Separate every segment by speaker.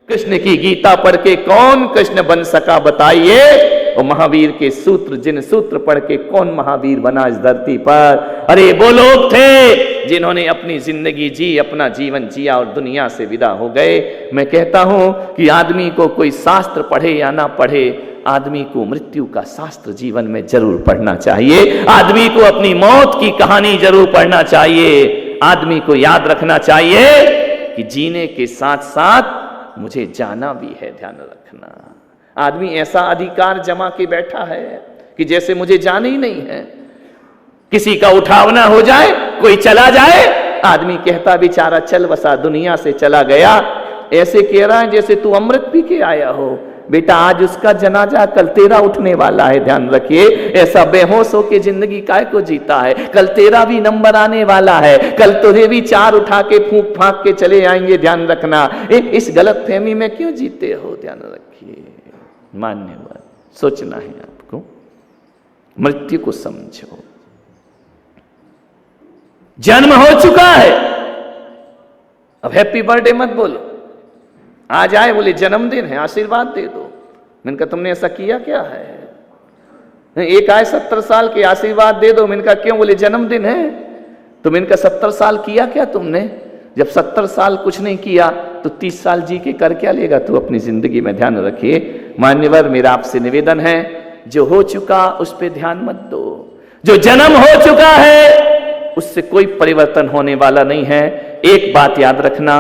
Speaker 1: कृष्ण की गीता पढ़ के कौन कृष्ण बन सका बताइए? और महावीर के सूत्र, जिन सूत्र पढ़ के कौन महावीर बना इस धरती पर? अरे वो लोग थे जिन्होंने अपनी जिंदगी जी, अपना जीवन जिया और दुनिया से विदा हो गए। मैं कहता हूं कि आदमी को कोई शास्त्र पढ़े या ना पढ़े, आदमी को मृत्यु का शास्त्र जीवन में जरूर पढ़ना चाहिए। आदमी को अपनी मौत की कहानी जरूर पढ़ना चाहिए। आदमी को याद रखना चाहिए कि जीने के साथ साथ मुझे जाना भी है, ध्यान रखना। आदमी ऐसा अधिकार जमा के बैठा है कि जैसे मुझे जाना ही नहीं है। किसी का उठावना हो जाए, कोई चला जाए, आदमी कहता बेचारा चल बसा, दुनिया से चला गया। ऐसे कह रहा है जैसे तू अमृत पी के आया हो। बेटा आज उसका जनाजा, कल तेरा उठने वाला है, ध्यान रखिए। ऐसा बेहोश होके जिंदगी काय को जीता है? कल तेरा भी नंबर आने वाला है, कल तुझे भी चार उठा के फूंक फांक के चले आएंगे, ध्यान रखना। इस गलत फहमी में क्यों जीते हो? ध्यान रखिए। मान्यवर सोचना है आपको, मृत्यु को समझो। जन्म हो चुका है, अब हैप्पी बर्थडे मत बोलो। आज आए बोले जन्मदिन है, आशीर्वाद दे दो। मैंने कहा तुमने ऐसा किया क्या है? एक आए 70 साल के, आशीर्वाद दे दो। मैंने कहा क्यों? बोले जन्मदिन है। तो मैंने कहा 70 साल किया क्या तुमने? जब 70 साल कुछ नहीं किया तो 30 साल जी के कर क्या लेगा तू अपनी जिंदगी में? ध्यान रखिए। मान्यवर मेरा आपसे निवेदन है, जो हो चुका उस पर ध्यान मत दो। जो जन्म हो चुका है उससे कोई परिवर्तन होने वाला नहीं है। एक बात याद रखना,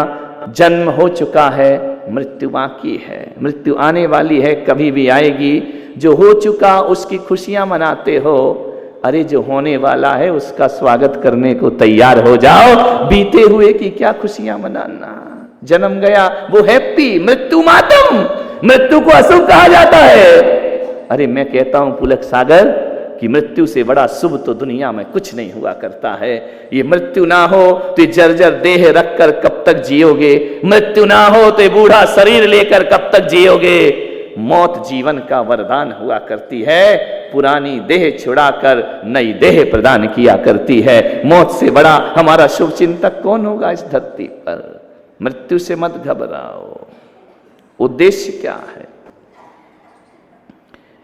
Speaker 1: जन्म हो चुका है, मृत्यु बाकी है। मृत्यु आने वाली है, कभी भी आएगी। जो हो चुका उसकी खुशियां मनाते हो, अरे जो होने वाला है उसका स्वागत करने को तैयार हो जाओ। बीते हुए की क्या खुशियां मनाना? जन्म गया वो हैप्पी, मृत्यु मातम। मृत्यु को अशुभ कहा जाता है। अरे मैं कहता हूं पुलक सागर कि मृत्यु से बड़ा शुभ तो दुनिया में कुछ नहीं हुआ करता है। ये मृत्यु ना हो तो जर्जर देह रखकर कब तक जियोगे? मृत्यु ना हो तो बूढ़ा शरीर लेकर कब तक जियोगे? मौत जीवन का वरदान हुआ करती है, पुरानी देह छुड़ाकर नई देह प्रदान किया करती है। मौत से बड़ा हमारा शुभ चिंतक कौन होगा इस धरती पर? मृत्यु से मत घबराओ। उद्देश्य क्या है?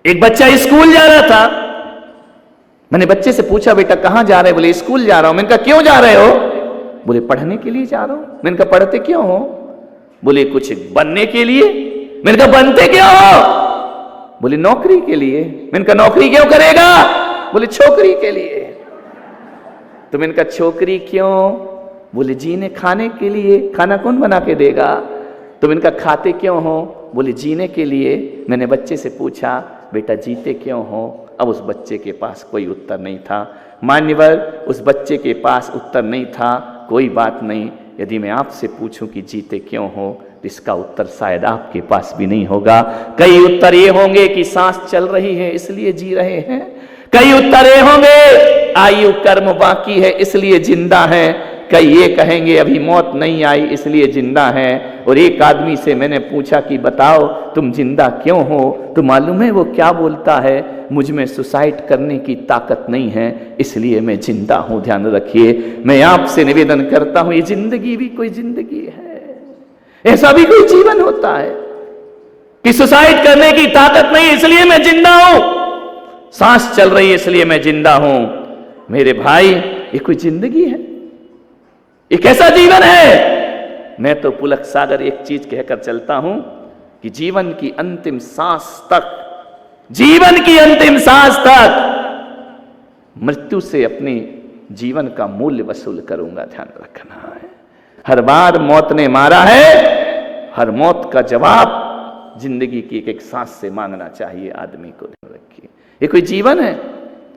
Speaker 1: एक बच्चा स्कूल जा रहा था। मैंने बच्चे से पूछा बेटा कहां जा रहे हो? बोले स्कूल जा रहा हूं। मैंने कहा क्यों जा रहे हो? बोले पढ़ने के लिए जा रहा हूं। मैंने कहा पढ़ते क्यों हो? बोले कुछ बनने के लिए। मैंने कहा बनते क्यों हो? बोले नौकरी के लिए। मैंने कहा नौकरी क्यों करेगा? बोले छोकरी के लिए। तो मैंने कहा छोकरी क्यों? बोले जीने खाने के लिए। खाना कौन बना के देगा? तो मैंने कहा खाते क्यों हो? बोले जीने के लिए। मैंने बच्चे से पूछा बेटा जीते क्यों हो? अब उस बच्चे के पास कोई उत्तर नहीं था। मान्यवर उस बच्चे के पास उत्तर नहीं था, कोई बात नहीं। यदि मैं आपसे पूछूं कि जीते क्यों हो, तो इसका उत्तर शायद आपके पास भी नहीं होगा। कई उत्तर ये होंगे कि सांस चल रही है इसलिए जी रहे हैं। कई उत्तर ये होंगे आयु कर्म बाकी है इसलिए जिंदा है। कई ये कहेंगे अभी मौत नहीं आई इसलिए जिंदा है। और एक आदमी से मैंने पूछा कि बताओ तुम जिंदा क्यों हो? तो मालूम है वो क्या बोलता है? मुझ में सुसाइड करने की ताकत नहीं है इसलिए मैं जिंदा हूं। ध्यान रखिए, मैं आपसे निवेदन करता हूं, ये जिंदगी भी कोई जिंदगी है? ऐसा भी कोई जीवन होता है कि सुसाइड करने की ताकत नहीं इसलिए मैं जिंदा हूं, सांस चल रही है इसलिए मैं जिंदा हूं? मेरे भाई ये कोई जिंदगी है? ये कैसा जीवन है? मैं तो पुलक सागर एक चीज कहकर चलता हूं कि जीवन की अंतिम सांस तक, जीवन की अंतिम सांस तक मृत्यु से अपने जीवन का मूल्य वसूल करूंगा। ध्यान रखना है, हर बार मौत ने मारा है, हर मौत का जवाब जिंदगी की एक एक सांस से मांगना चाहिए आदमी को। ध्यान रखिए, ये कोई जीवन है?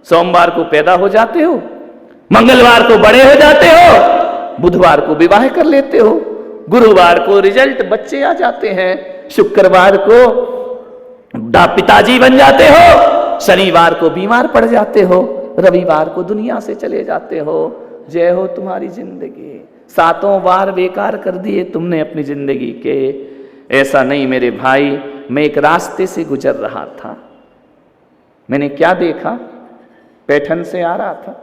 Speaker 1: सोमवार को पैदा हो जाते हो, मंगलवार को बड़े हो जाते हो, बुधवार को विवाह कर लेते हो, गुरुवार को रिजल्ट बच्चे आ जाते हैं, शुक्रवार को पिताजी बन जाते हो, शनिवार को बीमार पड़ जाते हो, रविवार को दुनिया से चले जाते हो। जय हो तुम्हारी जिंदगी। 7 बार बेकार कर दिए तुमने अपनी जिंदगी के। ऐसा नहीं मेरे भाई, मैं एक रास्ते से गुजर रहा था, मैंने क्या देखा? पैठन से आ रहा था।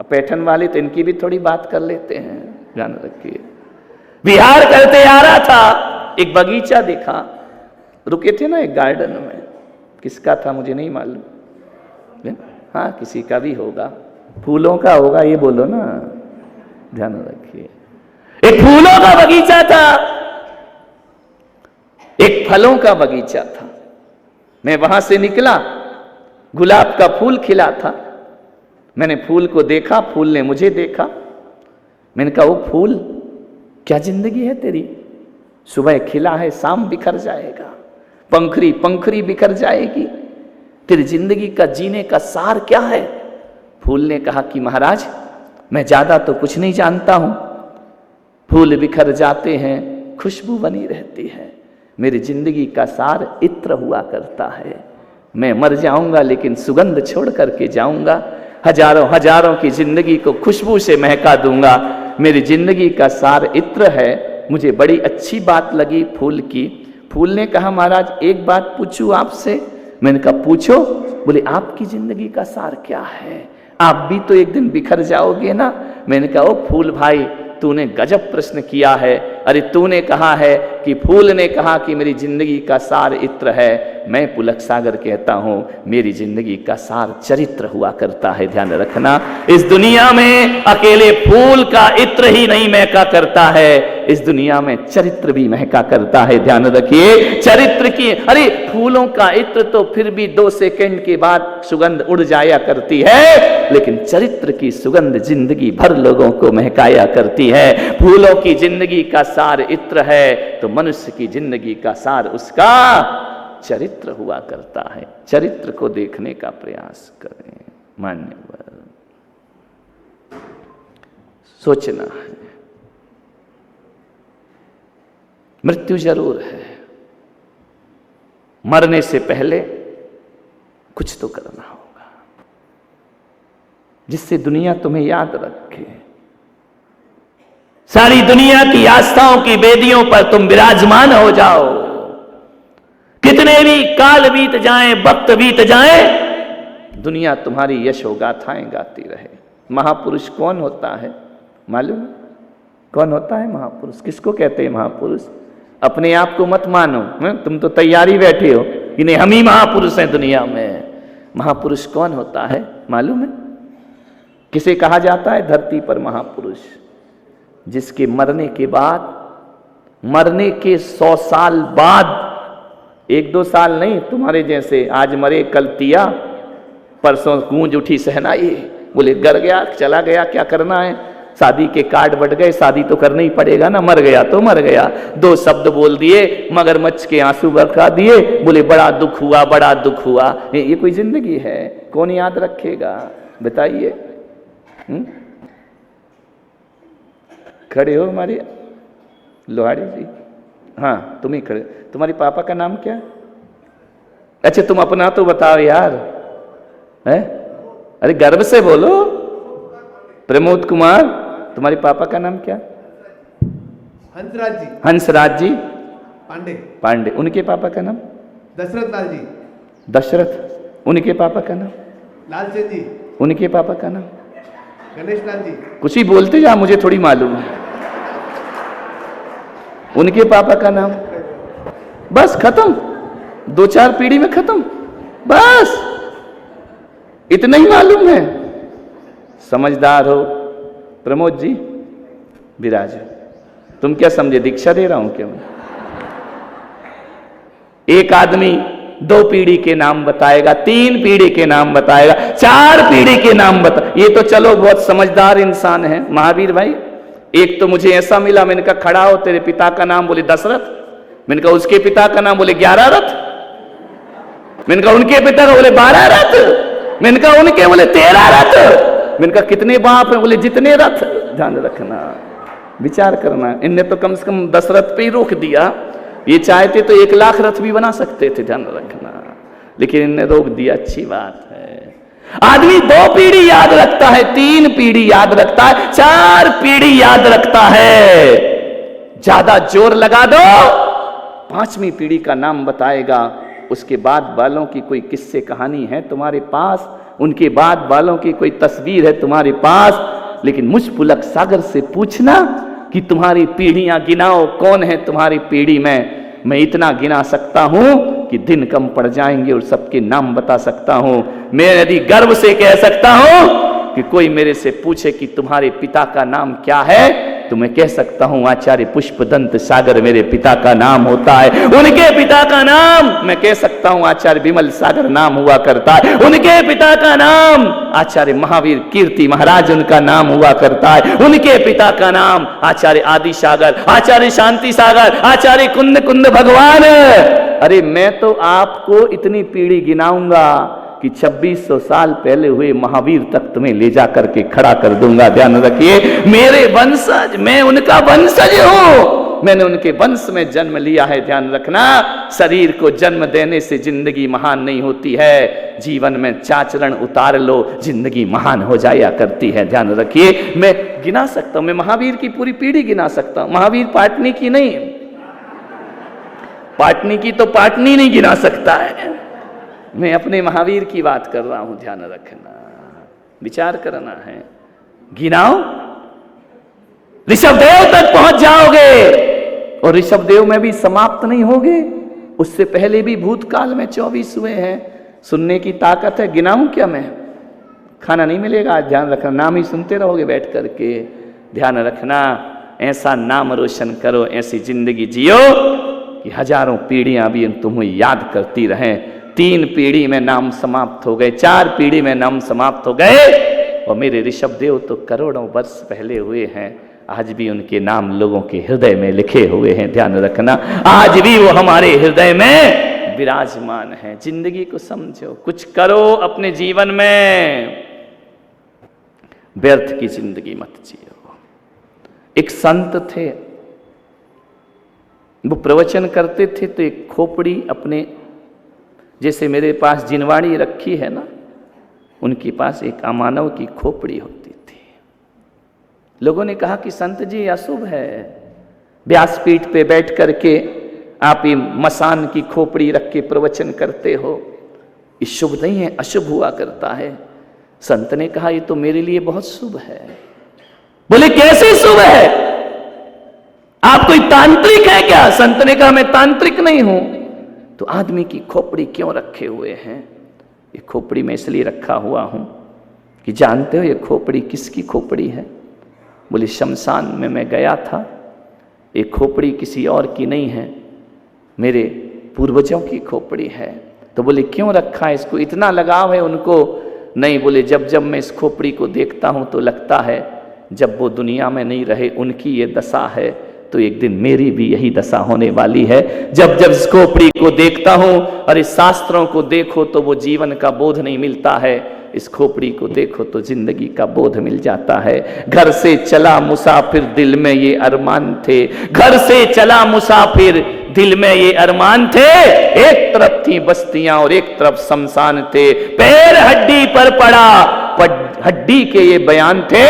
Speaker 1: अब पैठन वाले तो इनकी भी थोड़ी बात कर लेते हैं, ध्यान रखिए। बिहार करते आ रहा था, एक बगीचा देखा, रुके थे ना एक गार्डन में, किसका था मुझे नहीं मालूम, हाँ किसी का भी होगा, फूलों का होगा, ये बोलो ना, ध्यान रखिए। एक फूलों का बगीचा था, एक फलों का बगीचा था। मैं वहां से निकला, गुलाब का फूल खिला था, मैंने फूल को देखा, फूल ने मुझे देखा। मैंने कहा वो फूल, क्या जिंदगी है तेरी, सुबह खिला है शाम बिखर जाएगा, पंखरी पंखरी बिखर जाएगी, तेरी जिंदगी का जीने का सार क्या है। फूल ने कहा कि महाराज मैं ज्यादा तो कुछ नहीं जानता हूं, फूल बिखर जाते हैं खुशबू बनी रहती है, मेरी जिंदगी का सार इत्र हुआ करता है। मैं मर जाऊंगा लेकिन सुगंध छोड़ करके जाऊंगा, हजारों हजारों की जिंदगी को खुशबू से महका दूंगा, मेरी जिंदगी का सार इत्र है। मुझे बड़ी अच्छी बात लगी फूल की। फूल ने कहा महाराज एक बात पूछूं आपसे। मैंने कहा पूछो। बोले आपकी जिंदगी का सार क्या है, आप भी तो एक दिन बिखर जाओगे ना। मैंने कहा ओ फूल भाई तूने गजब प्रश्न किया है। अरे तूने कहा है कि फूल ने कहा कि मेरी जिंदगी का सार इत्र है, मैं पुलक सागर कहता हूं मेरी जिंदगी का सार चरित्र हुआ करता है। ध्यान रखना, इस दुनिया में अकेले फूल का इत्र ही नहीं महका करता है, इस दुनिया में चरित्र भी महका करता है। ध्यान रखिए चरित्र की, अरे फूलों का इत्र तो फिर भी 2 सेकंड के बाद सुगंध उड़ जाया करती है, लेकिन चरित्र की सुगंध जिंदगी भर लोगों को महकाया करती है। फूलों की जिंदगी का सार इत्र है तो मनुष्य की जिंदगी का सार उसका चरित्र हुआ करता है। चरित्र को देखने का प्रयास करें। मान्यवर सोचना है, मृत्यु जरूर है, मरने से पहले कुछ तो करना होगा जिससे दुनिया तुम्हें याद रखे। सारी दुनिया की आस्थाओं की वेदियों पर तुम विराजमान हो जाओ, कितने भी काल बीत जाएं, वक्त बीत जाए, दुनिया तुम्हारी यशो गाथाएं गाती रहे। महापुरुष कौन होता है मालूम? कौन होता है महापुरुष? किसको कहते हैं महापुरुष? अपने आप को मत मानो, तुम तो तैयारी बैठे हो कि नहीं हम ही महापुरुष हैं दुनिया में। महापुरुष कौन होता है मालूम है? किसे कहा जाता है धरती पर महापुरुष? जिसके मरने के बाद, मरने के 100 साल बाद, 1-2 साल नहीं, तुम्हारे जैसे आज मरे कल तिया, परसों गूंज उठी सहनाई, बोले गर गया चला गया क्या करना है, शादी के कार्ड बट गए, शादी तो करना ही पड़ेगा ना, मर गया तो मर गया, 2 शब्द बोल दिए, मगरमच्छ के आंसू बरसा दिए, बोले बड़ा दुख हुआ बड़ा दुख हुआ। ये कोई जिंदगी है? कौन याद रखेगा बताइए? खड़े हो हमारे लोहाड़ी जी, हाँ तुम ही खड़े। तुम्हारे पापा का नाम क्या? अच्छा तुम अपना तो बताओ यार, है? अरे गर्व से बोलो। प्रमोद कुमार। तुम्हारे पापा का नाम क्या?
Speaker 2: हंसराज जी।
Speaker 1: हंसराज जी
Speaker 2: पांडे।
Speaker 1: पांडे। उनके पापा का नाम?
Speaker 2: दशरथ लाल जी।
Speaker 1: दशरथ। उनके पापा का नाम?
Speaker 2: लालचंद जी।
Speaker 1: उनके पापा का नाम?
Speaker 2: गणेश लाल जी।
Speaker 1: कुछ ही बोलते जा, मुझे थोड़ी मालूम है। उनके पापा का नाम? बस खत्म, 2-4 पीढ़ी में खत्म, बस इतना ही मालूम है। समझदार हो प्रमोद जी, विराज। तुम क्या समझे दीक्षा दे रहा हूं क्या मैं? एक आदमी 2 पीढ़ी के नाम बताएगा, 3 पीढ़ी के नाम बताएगा, 4 पीढ़ी के नाम बता। ये तो चलो बहुत समझदार इंसान है महावीर भाई। एक तो मुझे ऐसा मिला, मैंने कहा खड़ा हो, तेरे पिता का नाम? बोले दशरथ। मैंने कहा उसके पिता का नाम? बोले 11 रथ। मैंने कहा उनके पिता का? बोले 12 रथ। मैंने कहा उनके? बोले 13 रथ। मैंने कहा कितने बाप हैं? बोले जितने रथ। ध्यान रखना, विचार करना। इनने तो कम से कम 10 रथ पे ही रोक दिया, ये चाहते तो 1 लाख रथ भी बना सकते थे। ध्यान रखना, लेकिन इनने रोक दिया। अच्छी बात है। आदमी 2 पीढ़ी याद रखता है, 3 पीढ़ी याद रखता है, 4 पीढ़ी याद रखता है। ज्यादा जोर लगा दो, 5वीं पीढ़ी का नाम बताएगा। उसके बाद वालों की कोई किस्से कहानी है तुम्हारे पास, उनके बाद वालों की कोई तस्वीर है तुम्हारे पास, लेकिन मुझ पुलक सागर से पूछना कि तुम्हारी पीढ़ियां गिनाओ, कौन है तुम्हारी पीढ़ी में। मैं इतना गिना सकता हूं कि दिन कम पड़ जाएंगे और सबके नाम बता सकता हूं। मैं यदि गर्व से कह सकता हूं कि कोई मेरे से पूछे कि तुम्हारे पिता का नाम क्या है, तो मैं कह सकता हूं आचार्य पुष्पदंत सागर मेरे पिता का नाम होता है। उनके पिता का नाम मैं कह सकता हूं आचार्य विमल सागर नाम हुआ करता है। उनके पिता का नाम आचार्य महावीर कीर्ति महाराज उनका नाम हुआ करता है। उनके पिता का नाम आचार्य आदि सागर, आचार्य शांति सागर, आचार्य कुंद कुंद भगवान। अरे मैं तो आपको इतनी पीढ़ी गिनाऊंगा कि 2600 साल पहले हुए महावीर तक तुम्हें ले जा करके खड़ा कर दूंगा। ध्यान रखिए, मेरे वंशज, मैं उनका वंशज हूं, मैंने उनके वंश में जन्म लिया है। ध्यान रखना, शरीर को जन्म देने से जिंदगी महान नहीं होती है। जीवन में चाचरण उतार लो, जिंदगी महान हो जाया करती है। ध्यान रखिए, मैं गिना सकता हूं, मैं महावीर की पूरी पीढ़ी गिना सकता हूं। महावीर पाटनी की नहीं, पाटनी की तो पाटनी नहीं गिना सकता है, मैं अपने महावीर की बात कर रहा हूं। ध्यान रखना, विचार करना है। गिनाओ, ऋषभदेव तक पहुंच जाओगे और ऋषभदेव में भी समाप्त नहीं होगे। उससे पहले भी भूतकाल में 24 हुए हैं। सुनने की ताकत है, गिनाऊं क्या मैं? खाना नहीं मिलेगा, ध्यान रखना, नाम ही सुनते रहोगे बैठ करके। ध्यान रखना, ऐसा नाम रोशन करो, ऐसी जिंदगी जियो कि हजारों पीढ़ियां भी तुम्हें याद करती रहें। 3 पीढ़ी में नाम समाप्त हो गए, 4 पीढ़ी में नाम समाप्त हो गए, और मेरे ऋषभदेव तो करोड़ों वर्ष पहले हुए हैं। आज भी उनके नाम लोगों के हृदय में लिखे हुए हैं। ध्यान रखना, आज भी वो हमारे हृदय में विराजमान है। जिंदगी को समझो, कुछ करो अपने जीवन में, व्यर्थ की जिंदगी मत जियो। एक संत थे, वो प्रवचन करते थे तो एक खोपड़ी अपने, जैसे मेरे पास जिनवाड़ी रखी है ना, उनके पास एक अमानव की खोपड़ी होती थी। लोगों ने कहा कि संत जी अशुभ है, व्यासपीठ पे बैठ करके आप ये मसान की खोपड़ी रख के प्रवचन करते हो, ये शुभ नहीं है, अशुभ हुआ करता है। संत ने कहा ये तो मेरे लिए बहुत शुभ है। बोले कैसे शुभ है, आप कोई तांत्रिक है क्या? संत ने कहा मैं तांत्रिक नहीं हूं। तो आदमी की खोपड़ी क्यों रखे हुए हैं? ये खोपड़ी में इसलिए रखा हुआ हूं कि जानते हो ये खोपड़ी किसकी खोपड़ी है? बोले शमशान में मैं गया था, ये खोपड़ी किसी और की नहीं है, मेरे पूर्वजों की खोपड़ी है। तो बोले क्यों रखा है इसको, इतना लगाव है उनको? नहीं, बोले जब जब मैं इस खोपड़ी को देखता हूं तो लगता है जब वो दुनिया में नहीं रहे, उनकी ये दशा है तो एक दिन मेरी भी यही दशा होने वाली है। जब जब इस खोपड़ी को देखता हूं, और इस शास्त्रों को देखो तो वो जीवन का बोध नहीं मिलता है, इस खोपड़ी को देखो तो जिंदगी का बोध मिल जाता है। घर से चला मुसाफिर दिल में ये अरमान थे, घर से चला मुसाफिर दिल में ये अरमान थे। एक तरफ थी बस्तियां और एक तरफ शमशान थे, पैर हड्डी पर पड़ा, हड्डी के ये बयान थे,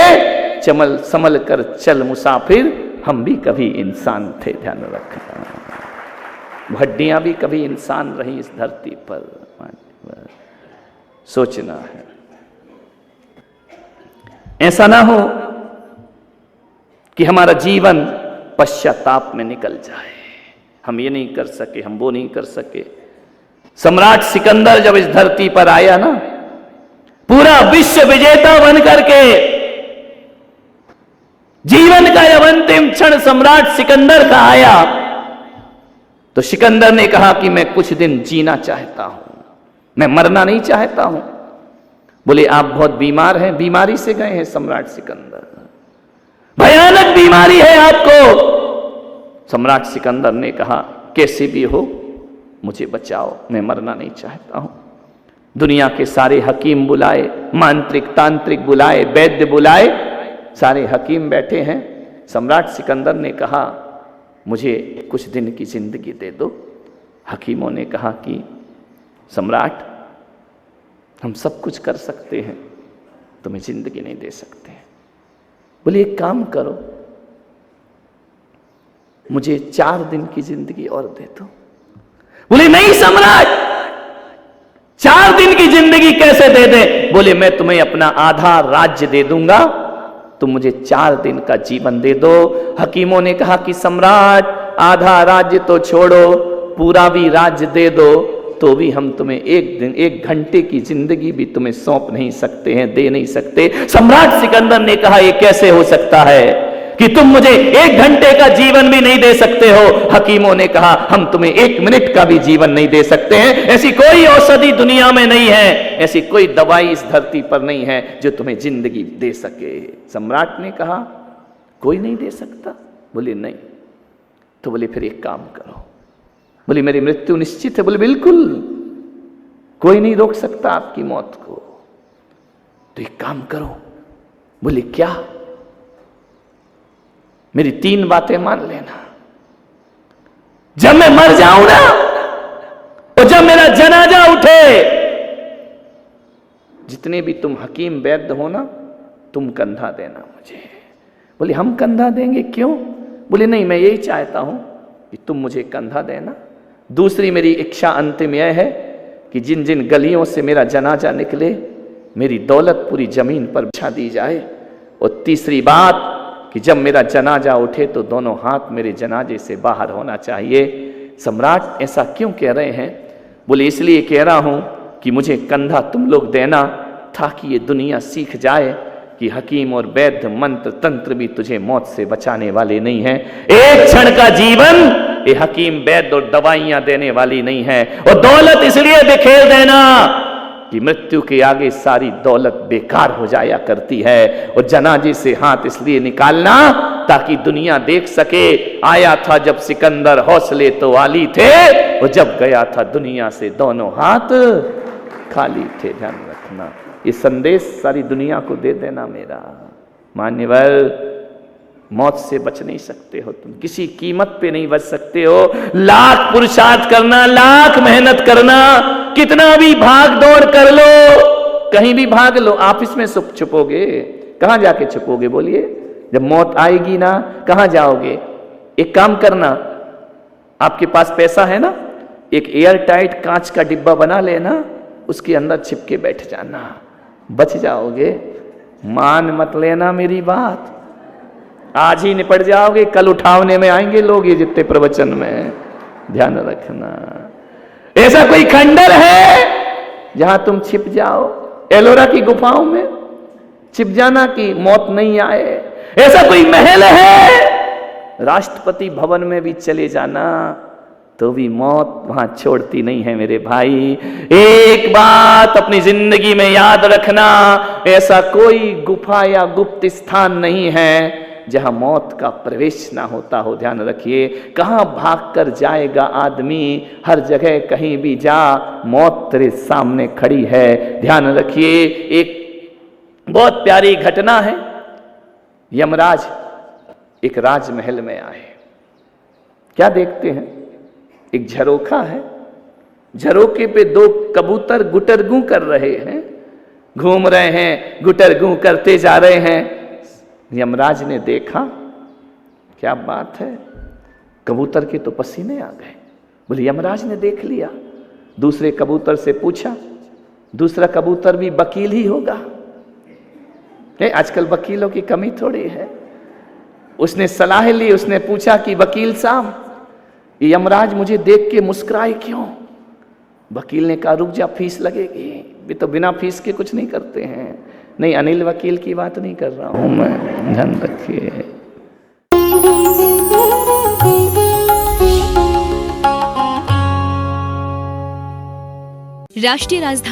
Speaker 1: चमल संभल कर चल मुसाफिर, हम भी कभी इंसान थे। ध्यान रखना, हड्डियां भी कभी इंसान रही इस धरती पर, सोचना है। ऐसा ना हो कि हमारा जीवन पश्चाताप में निकल जाए, हम ये नहीं कर सके, हम वो नहीं कर सके। सम्राट सिकंदर जब इस धरती पर आया ना, पूरा विश्व विजेता बन करके, जीवन का यह अंतिम क्षण सम्राट सिकंदर का आया, तो सिकंदर ने कहा कि मैं कुछ दिन जीना चाहता हूं, मैं मरना नहीं चाहता हूं। बोले आप बहुत बीमार हैं, बीमारी से गए हैं सम्राट सिकंदर, भयानक बीमारी है आपको। सम्राट सिकंदर ने कहा कैसे भी हो मुझे बचाओ, मैं मरना नहीं चाहता हूं। दुनिया के सारे हकीम बुलाए, मांत्रिक तांत्रिक बुलाए, वैद्य बुलाए, सारे हकीम बैठे हैं। सम्राट सिकंदर ने कहा मुझे कुछ दिन की जिंदगी दे दो। हकीमों ने कहा कि सम्राट हम सब कुछ कर सकते हैं, तुम्हें जिंदगी नहीं दे सकते। बोले एक काम करो, मुझे 4 दिन की जिंदगी और दे दो। बोले नहीं सम्राट, 4 दिन की जिंदगी कैसे दे दे? बोले मैं तुम्हें अपना आधा राज्य दे दूंगा तुम मुझे 4 दिन का जीवन दे दो। हकीमों ने कहा कि सम्राट, आधा राज्य तो छोड़ो, पूरा भी राज्य दे दो तो भी हम तुम्हें 1 घंटे की जिंदगी भी तुम्हें सौंप नहीं सकते हैं, दे नहीं सकते। सम्राट सिकंदर ने कहा ये कैसे हो सकता है कि तुम मुझे 1 घंटे का जीवन भी नहीं दे सकते हो। हकीमों ने कहा हम तुम्हें 1 मिनट का भी जीवन नहीं दे सकते हैं। ऐसी कोई औषधि दुनिया में नहीं है, ऐसी कोई दवाई इस धरती पर नहीं है जो तुम्हें जिंदगी दे सके। सम्राट ने कहा कोई नहीं दे सकता? बोले नहीं। तो बोले फिर एक काम करो। बोले मेरी मृत्यु निश्चित है? बोले बिल्कुल, कोई नहीं रोक सकता आपकी मौत को। तो एक काम करो। बोले क्या? मेरी 3 बातें मान लेना। जब मैं मर जाऊं ना, और जब मेरा जनाजा उठे, जितने भी तुम हकीम वैद्य हो ना, तुम कंधा देना मुझे। बोले हम कंधा देंगे? क्यों? बोले नहीं, मैं यही चाहता हूं कि तुम मुझे कंधा देना। दूसरी मेरी इच्छा अंतिम यह है कि जिन जिन गलियों से मेरा जनाजा निकले, मेरी दौलत पूरी जमीन पर बिछा दी जाए। और तीसरी बात कि जब मेरा जनाजा उठे तो दोनों हाथ मेरे जनाजे से बाहर होना चाहिए। सम्राट ऐसा क्यों कह रहे हैं? बोले इसलिए कह रहा हूं कि मुझे कंधा तुम लोग देना, ताकि ये दुनिया सीख जाए कि हकीम और वैद्य मंत्र तंत्र भी तुझे मौत से बचाने वाले नहीं हैं। एक क्षण का जीवन ये हकीम वैद्य और दवाइयां देने वाली नहीं है। और दौलत इसलिए बिखेर देना कि मृत्यु के आगे सारी दौलत बेकार हो जाया करती है। और जनाजे से हाथ इसलिए निकालना ताकि दुनिया देख सके, आया था जब सिकंदर हौसले तो आली थे, और जब गया था दुनिया से दोनों हाथ खाली थे। ध्यान रखना, ये संदेश सारी दुनिया को दे देना मेरा। मान्यवर, मौत से बच नहीं सकते हो तुम, किसी कीमत पे नहीं बच सकते हो। लाख पुरुषार्थ करना, लाख मेहनत करना, कितना भी भाग दौड़ कर लो, कहीं भी भाग लो, ऑफिस में छुपोगे? कहां जाके छुपोगे? बोलिए, जब मौत आएगी ना, कहां जाओगे? एक काम करना, आपके पास पैसा है ना, एक एयर टाइट कांच का डिब्बा बना लेना, उसके अंदर छिप के बैठ जाना, बच जाओगे। मान मत लेना मेरी बात, आज ही निपट जाओगे, कल उठावने में आएंगे लोग ये जितने प्रवचन में। ध्यान रखना, ऐसा कोई खंडर है जहां तुम छिप जाओ? एलोरा की गुफाओं में छिप जाना कि मौत नहीं आए। ऐसा कोई महल है, राष्ट्रपति भवन में भी चले जाना तो भी मौत वहां छोड़ती नहीं है मेरे भाई। एक बात अपनी जिंदगी में याद रखना, ऐसा कोई गुफा या गुप्त स्थान नहीं है जहां मौत का प्रवेश ना होता हो। ध्यान रखिए, कहां भाग कर जाएगा आदमी? हर जगह कहीं भी जा, मौत तेरे सामने खड़ी है। ध्यान रखिए, एक बहुत प्यारी घटना है। यमराज एक राजमहल में आए, क्या देखते हैं? एक झरोखा है, झरोखे पे 2 कबूतर गुटरगू कर रहे हैं, घूम रहे हैं, गुटरगू करते जा रहे हैं। यमराज ने देखा, क्या बात है, कबूतर के तो पसीने आ गए। बोले यमराज ने देख लिया। दूसरे कबूतर से पूछा, दूसरा कबूतर भी वकील ही होगा, आजकल वकीलों की कमी थोड़ी है। उसने सलाह ली, उसने पूछा कि वकील साहब, यमराज मुझे देख के मुस्कुराए क्यों? वकील ने कहा रुक जा, फीस लगेगी। भी तो बिना फीस के कुछ नहीं करते हैं। नहीं, अनिल वकील की बात नहीं कर रहा हूं मैं, ध्यान रखिए।
Speaker 3: राष्ट्रीय राजधानी